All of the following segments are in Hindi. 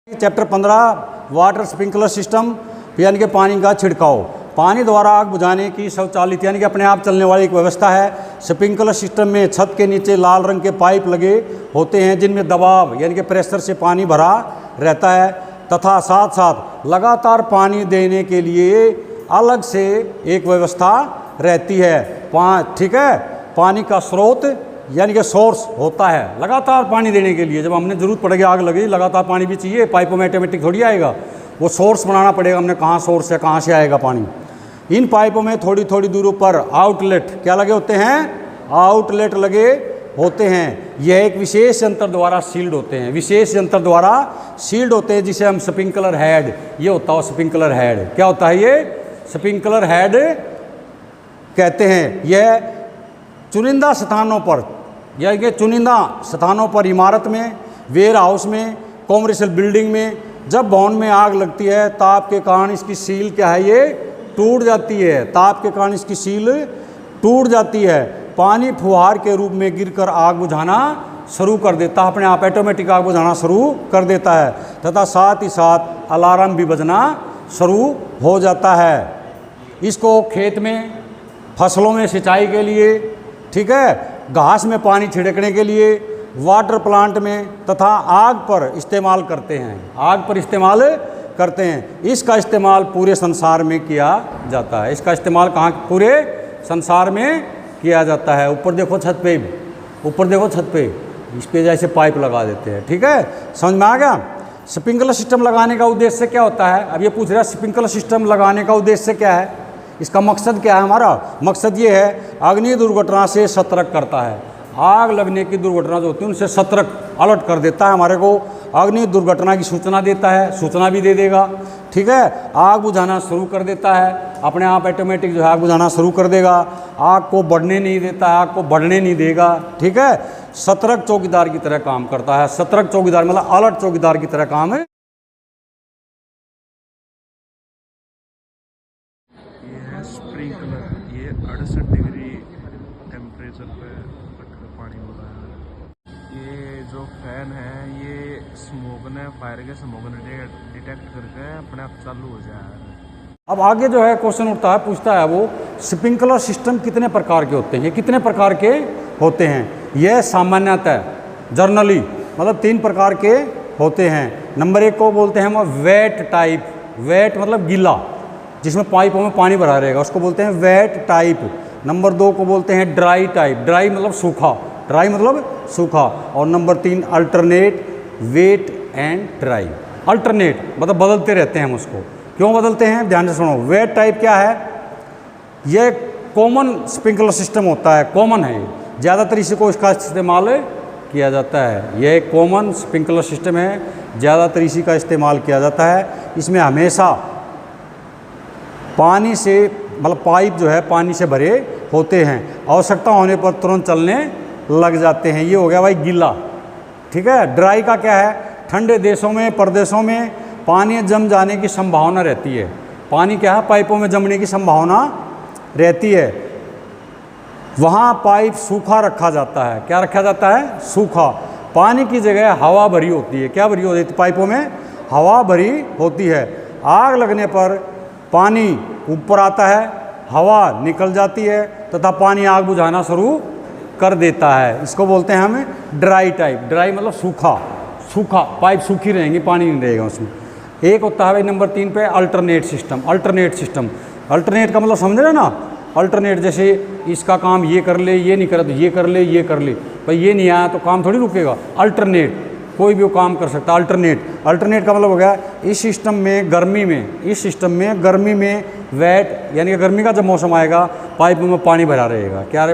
चैप्टर 15 वाटर स्प्रिंकलर सिस्टम यानी कि पानी का छिड़काव। पानी द्वारा आग बुझाने की स्वचालित यानी कि अपने आप चलने वाली एक व्यवस्था है। स्प्रिंकलर सिस्टम में छत के नीचे लाल रंग के पाइप लगे होते हैं जिनमें दबाव यानी कि प्रेशर से पानी भरा रहता है तथा साथ साथ लगातार पानी देने के लिए अलग से एक व्यवस्था रहती है। ठीक है, पानी का स्रोत यानी कि सोर्स होता है लगातार पानी देने के लिए। जब हमने ज़रूरत पड़ेगी, आग लगी, लगातार पानी भी चाहिए, पाइपों में ऑटोमेटिक थोड़ी आएगा, वो सोर्स बनाना पड़ेगा हमने, कहाँ सोर्स है, कहाँ से आएगा पानी। इन पाइपों में थोड़ी थोड़ी दूरों पर आउटलेट क्या लगे होते हैं, आउटलेट लगे होते हैं। यह एक विशेष यंत्र द्वारा सील्ड होते हैं, विशेष यंत्र द्वारा सील्ड होते हैं जिसे हम स्प्रिंकलर हेड, ये होता है स्प्रिंकलर हेड। क्या होता है ये? स्प्रिंकलर हेड कहते हैं। यह चुनिंदा स्थानों पर यानी कि चुनिंदा स्थानों पर, इमारत में, वेयर हाउस में, कॉमर्शियल बिल्डिंग में जब भवन में आग लगती है, ताप के कारण इसकी सील क्या है, ये टूट जाती है। ताप के कारण इसकी सील टूट जाती है। पानी फुहार के रूप में गिरकर आग बुझाना शुरू कर देता है, अपने आप ऑटोमेटिक आग बुझाना शुरू कर देता है तथा साथ ही साथ अलार्म भी बजना शुरू हो जाता है। इसको खेत में, फसलों में सिंचाई के लिए, ठीक है, घास में पानी छिड़कने के लिए, वाटर प्लांट में तथा आग पर इस्तेमाल करते हैं, आग पर इस्तेमाल करते हैं। इसका इस्तेमाल पूरे संसार में किया जाता है। इसका इस्तेमाल कहाँ? पूरे संसार में किया जाता है। ऊपर देखो छत पे, ऊपर देखो छत पे, इस पे जैसे पाइप लगा देते हैं। ठीक है, समझ में आ गया? स्प्रिंकलर सिस्टम लगाने का उद्देश्य क्या होता है? अब ये पूछ रहा है स्प्रिंकलर सिस्टम लगाने का उद्देश्य क्या है, इसका मकसद क्या है? हमारा मकसद ये है अग्नि दुर्घटना से सतर्क करता है। आग लगने की दुर्घटना जो होती है उनसे सतर्क, अलर्ट कर देता है, हमारे को अग्नि दुर्घटना की सूचना देता है, सूचना भी दे देगा। ठीक है, आग बुझाना शुरू कर देता है, अपने आप ऑटोमेटिक जो है आग बुझाना शुरू कर देगा, आग को बढ़ने नहीं देता है, आग को बढ़ने नहीं देगा। ठीक है, सतर्क चौकीदार की तरह काम करता है। सतर्क चौकीदार मतलब अलर्ट चौकीदार की तरह काम है। स्प्रिंकलर ये 68 डिग्री टेम्परेचर पे रखकर पानी हो रहा है। ये जो फैन है ये स्मोक ने, फायर के स्मोक ने डिटेक्ट करके अपने आप चालू हो जाए। अब आगे जो है क्वेश्चन उठता है, पूछता है वो स्प्रिंकलर सिस्टम कितने प्रकार के होते हैं, कितने प्रकार के होते हैं? यह सामान्यतः जर्नली मतलब 3 प्रकार के होते हैं। नंबर 1 को बोलते हैं हम वेट टाइप, वेट मतलब गीला, जिसमें पाइपों में पानी भरा रहेगा, उसको बोलते हैं वेट टाइप। नंबर 2 को बोलते हैं ड्राई टाइप, ड्राई मतलब सूखा, ड्राई मतलब सूखा। और नंबर 3 alternate, wet and dry. Alternate मतलब बदलते रहते हैं हम उसको। क्यों बदलते हैं? ध्यान से सुनो। वेट टाइप क्या है? यह कॉमन स्प्रिंकलर सिस्टम होता है, कॉमन है, ज़्यादातर इसी को इसका इस्तेमाल किया जाता है। यह एक कॉमन स्प्रिंकलर सिस्टम है, ज़्यादातर इसी का इस्तेमाल किया जाता है। इसमें हमेशा पानी से मतलब पाइप जो है पानी से भरे होते हैं, आवश्यकता होने पर तुरंत चलने लग जाते हैं। ये हो गया भाई गीला। ठीक है, ड्राई का क्या है? ठंडे देशों में, प्रदेशों में पानी जम जाने की संभावना रहती है। पानी क्या है? पाइपों में जमने की संभावना रहती है, वहाँ पाइप सूखा रखा जाता है। क्या रखा जाता है? सूखा। पानी की जगह हवा भरी होती है। क्या भरी होती है? पाइपों में हवा भरी होती है। आग लगने पर पानी ऊपर आता है, हवा निकल जाती है तथा पानी आग बुझाना शुरू कर देता है। इसको बोलते हैं हम ड्राई टाइप। ड्राई मतलब सूखा, सूखा, पाइप सूखी रहेंगी, पानी नहीं रहेगा उसमें। एक होता है भाई नंबर 3 पे alternate system. Alternate system, alternate का मतलब समझ रहे ना? अल्टरनेट जैसे इसका काम ये कर ले, ये नहीं करा तो ये कर ले, ये कर ले, भाई ये नहीं आया तो काम थोड़ी रुकेगा। अल्टरनेट कोई भी वो काम कर सकता है। अल्टरनेट, अल्टरनेट का मतलब हो गया इस सिस्टम में गर्मी में, इस सिस्टम में गर्मी में वेट यानी कि गर्मी का जब मौसम आएगा पाइप में पानी भरा रहेगा। क्या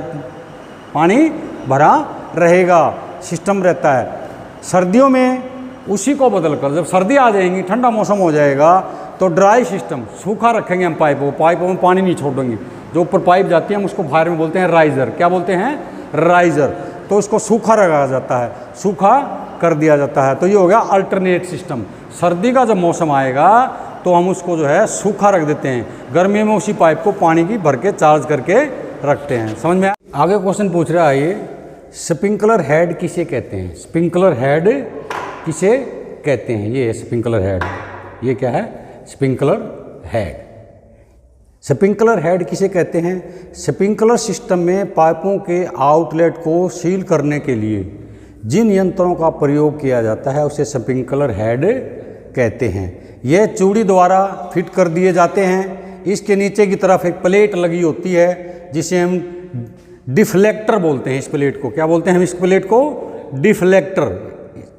पानी भरा रहेगा, सिस्टम रहता है। सर्दियों में उसी को बदल कर जब सर्दी आ जाएंगी, ठंडा मौसम हो जाएगा तो ड्राई सिस्टम, सूखा रखेंगे हम पाइपों को, पाइपों में पानी नहीं छोड़ देंगे। जो ऊपर पाइप जाती है हम उसको बाहर में बोलते हैं राइजर। क्या बोलते हैं? राइजर। तो उसको सूखा रखा जाता है, सूखा कर दिया जाता है। तो ये हो गया अल्टरनेट सिस्टम। सर्दी का जब मौसम आएगा तो हम उसको जो है सूखा रख देते हैं, गर्मी में उसी पाइप को पानी की भर के चार्ज करके रखते हैं। समझ में? आगे क्वेश्चन पूछ रहा है ये स्प्रिंकलर हेड किसे कहते हैं? स्प्रिंकलर हेड किसे कहते हैं। ये है स्प्रिंकलर हेड। ये क्या है? Sprinkler head. स्प्रिंकलर हेड किसे कहते हैं? स्प्रिंकलर सिस्टम में पाइपों के आउटलेट को सील करने के लिए जिन यंत्रों का प्रयोग किया जाता है उसे स्प्रिंकलर हेड कहते हैं। यह चूड़ी द्वारा फिट कर दिए जाते हैं। इसके नीचे की तरफ एक प्लेट लगी होती है जिसे हम डिफ्लेक्टर बोलते हैं। इस प्लेट को क्या बोलते हैं हम? इस प्लेट को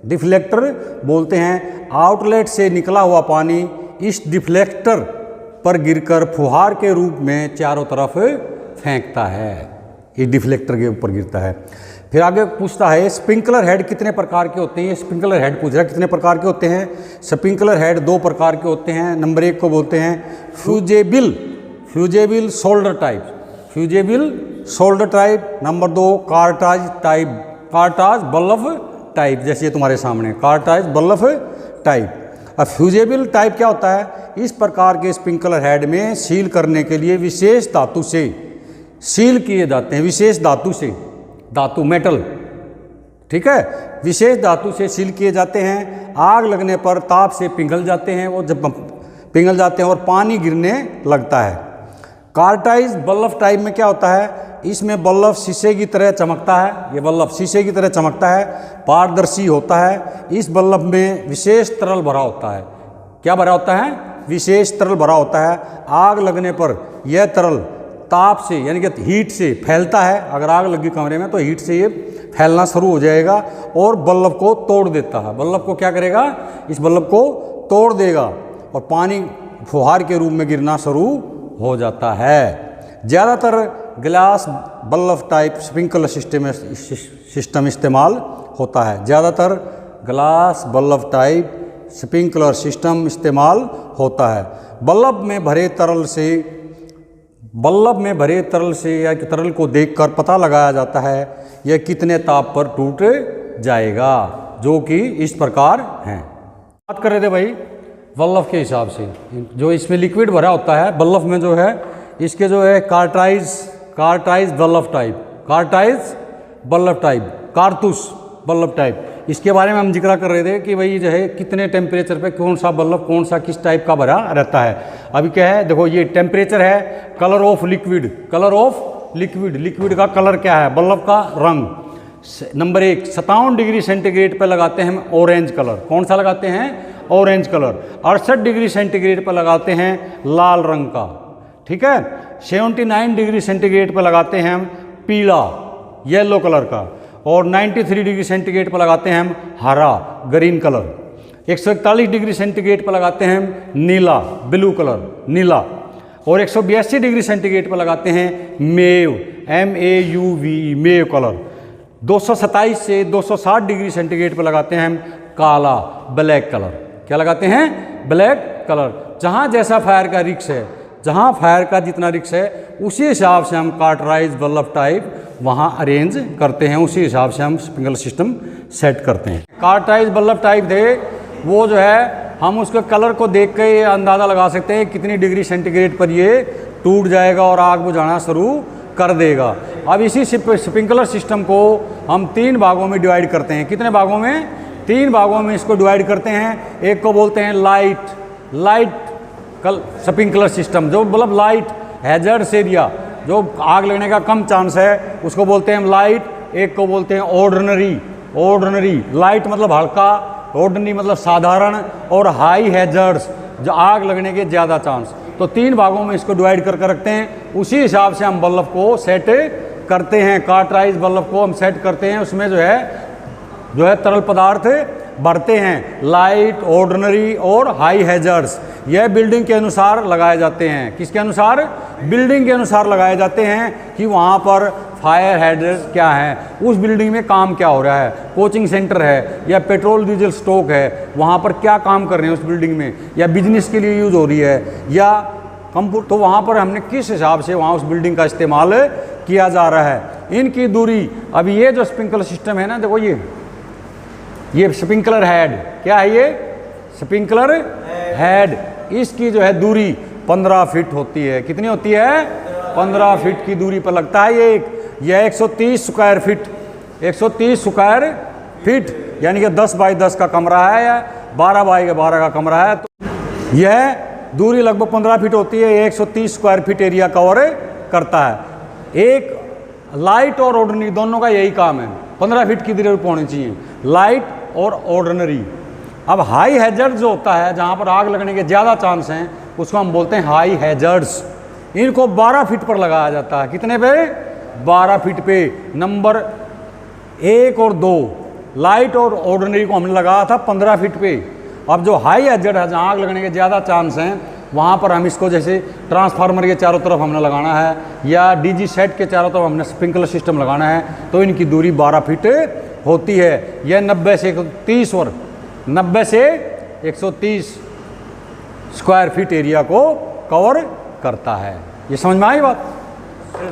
डिफ्लेक्टर बोलते हैं। आउटलेट से निकला हुआ पानी इस डिफ्लेक्टर पर गिरकर फुहार के रूप में चारों तरफ फेंकता है। ये डिफ्लेक्टर के ऊपर गिरता है। फिर आगे पूछता है स्प्रिंकलर हेड कितने प्रकार के होते हैं? ये स्प्रिंकलर हेड पूछ रहा है कितने प्रकार के होते हैं। स्प्रिंकलर हेड 2 प्रकार के होते हैं। नंबर 1 को बोलते हैं fusible solder type. Number 2 cartridge bulb type, जैसे ये तुम्हारे सामने कार्टाज बल्ब टाइप। अब फ्यूजेबल टाइप क्या होता है? इस प्रकार के स्प्रिंकलर हेड में सील करने के लिए विशेष धातु से सील किए जाते हैं। विशेष धातु मेटल, ठीक है, विशेष धातु से सील किए जाते हैं। आग लगने पर ताप से पिघल जाते हैं। वो जब पिघल जाते हैं और पानी गिरने लगता है। कार्टाइज बल्ब टाइप में क्या होता है? इसमें बल्ब शीशे की तरह चमकता है। ये बल्ब शीशे की तरह चमकता है, पारदर्शी होता है। इस बल्ब में विशेष तरल भरा होता है। क्या भरा होता है? विशेष तरल भरा होता है। आग लगने पर यह तरल ताप से यानी कि हीट से फैलता है। अगर आग लगी कमरे में तो हीट से ये फैलना शुरू हो जाएगा और बल्ब को तोड़ देता है। बल्ब को क्या करेगा? इस बल्ब को तोड़ देगा और पानी फुहार के रूप में गिरना शुरू हो जाता है। ज़्यादातर glass bulb type sprinkler system इस्तेमाल होता है। ज़्यादातर glass bulb type sprinkler system इस्तेमाल होता है। बल्ब में भरे तरल से या तरल को देखकर पता लगाया जाता है यह कितने ताप पर टूट जाएगा, जो कि इस प्रकार हैं। बात कर रहे थे भाई बल्ब के हिसाब से, जो इसमें लिक्विड भरा होता है बल्ब में जो है, इसके जो है कार्टाइज बल्ब टाइप, कारतूस बल्ब टाइप, इसके बारे में हम जिक्र कर रहे थे कि भाई जो है कितने टेम्परेचर पे कौन सा बल्ब कौन सा किस टाइप का भरा रहता है। अभी क्या है देखो, ये टेम्परेचर है, कलर ऑफ लिक्विड का कलर क्या है, बल्ब का रंग। नंबर 1 57 डिग्री सेंटीग्रेड पर लगाते हैं हम ऑरेंज कलर। कौन सा लगाते हैं? Orange colour. 68 डिग्री सेंटीग्रेड पर लगाते हैं लाल रंग का, ठीक है। 79 डिग्री सेंटीग्रेड पर लगाते हैं हम पीला येलो कलर का, और 93 डिग्री सेंटीग्रेड पर लगाते हैं हम हरा ग्रीन कलर। 141 डिग्री सेंटीग्रेड पर लगाते हैं हम नीला ब्लू कलर नीला, और 182 डिग्री सेंटीग्रेड पर लगाते हैं मेव मेव कलर। 227 से 260 डिग्री सेंटीग्रेड पर लगाते हैं हम काला ब्लैक कलर। क्या लगाते हैं? Black colour. जहाँ जैसा फायर का रिक्स है, जहाँ फायर का जितना रिक्स है उसी हिसाब से हम कार्टराइज बल्ब टाइप वहाँ अरेंज करते हैं, उसी हिसाब से हम स्प्रिंकलर सिस्टम सेट करते हैं। कार्टराइज बल्ब टाइप थे वो जो है हम उसके कलर को देख के ये अंदाज़ा लगा सकते हैं कितनी डिग्री सेंटीग्रेड पर ये टूट जाएगा और आग बुझाना शुरू कर देगा। अब इसी स्प्रिंकलर सिस्टम को हम 3 भागों में डिवाइड करते हैं। कितने भागों में? 3 भागों में इसको डिवाइड करते हैं। एक को बोलते हैं लाइट स्प्रिंकलर सिस्टम, जो मतलब लाइट हैजर्ड्स एरिया, जो आग लगने का कम चांस है, उसको बोलते हैं हम लाइट। एक को बोलते हैं ऑर्डिनरी लाइट मतलब हल्का, ऑर्डिनरी मतलब साधारण, और हाई हैजर्ड्स जो आग लगने के ज़्यादा चांस। तो 3 भागों में इसको डिवाइड करके रखते हैं। उसी हिसाब से हम बल्ब को सेट करते हैं। कार्टराइज बल्ब को हम सेट करते हैं, उसमें जो है तरल पदार्थ भरते हैं, लाइट, ऑर्डिनरी और हाई हैजर्ड्स। यह बिल्डिंग के अनुसार लगाए जाते हैं। किसके अनुसार? बिल्डिंग के अनुसार लगाए जाते हैं कि वहाँ पर फायर हैजर्ड्स क्या है, उस बिल्डिंग में काम क्या हो रहा है, कोचिंग सेंटर है या पेट्रोल डीजल स्टॉक है, वहाँ पर क्या काम कर रहे हैं उस बिल्डिंग में, या बिजनेस के लिए यूज़ हो रही है या कंप्यूटर, तो वहाँ पर हमने किस हिसाब से वहाँ उस बिल्डिंग का इस्तेमाल किया जा रहा है। इनकी दूरी, अभी ये जो स्प्रिंकलर सिस्टम है ना, देखो ये स्प्रिंकलर हेड, क्या है ये? Sprinkler head. इसकी जो है दूरी 15 फीट होती है। कितनी होती है? 15 फीट की दूरी पर लगता है यह 130 स्क्वायर फीट यानी कि 10 बाई 10 का कमरा है 12 बाई 12 का कमरा है। तो यह दूरी लगभग 15 फीट होती है, 130 स्क्वायर फीट एरिया कवर करता है। एक लाइट और ऑर्डिनरी दोनों का यही काम है, 15 फीट की दूरी होनी चाहिए, लाइट और ऑर्डिनरी। अब हाई हैजर्ड जो होता है, जहाँ पर आग लगने के ज़्यादा चांस हैं, उसको हम बोलते हैं हाई हैजर्ड्स। इनको 12 फीट पर लगाया जाता है। कितने पे? 12 फीट पे। नंबर 1 और 2 लाइट और ऑर्डिनरी को हमने लगाया था 15 फीट पे। अब जो हाई हैजर्ड है, जहाँ आग लगने के ज़्यादा चांस हैं, वहाँ पर हम इसको जैसे ट्रांसफार्मर के चारों तरफ हमने लगाना है या डीजी सेट के चारों तरफ हमने स्प्रिंकलर सिस्टम लगाना है, तो इनकी दूरी 12 फीट होती है। यह 90 से 130 और 90 से 130 स्क्वायर फीट एरिया को कवर करता है। ये समझ में आई बात?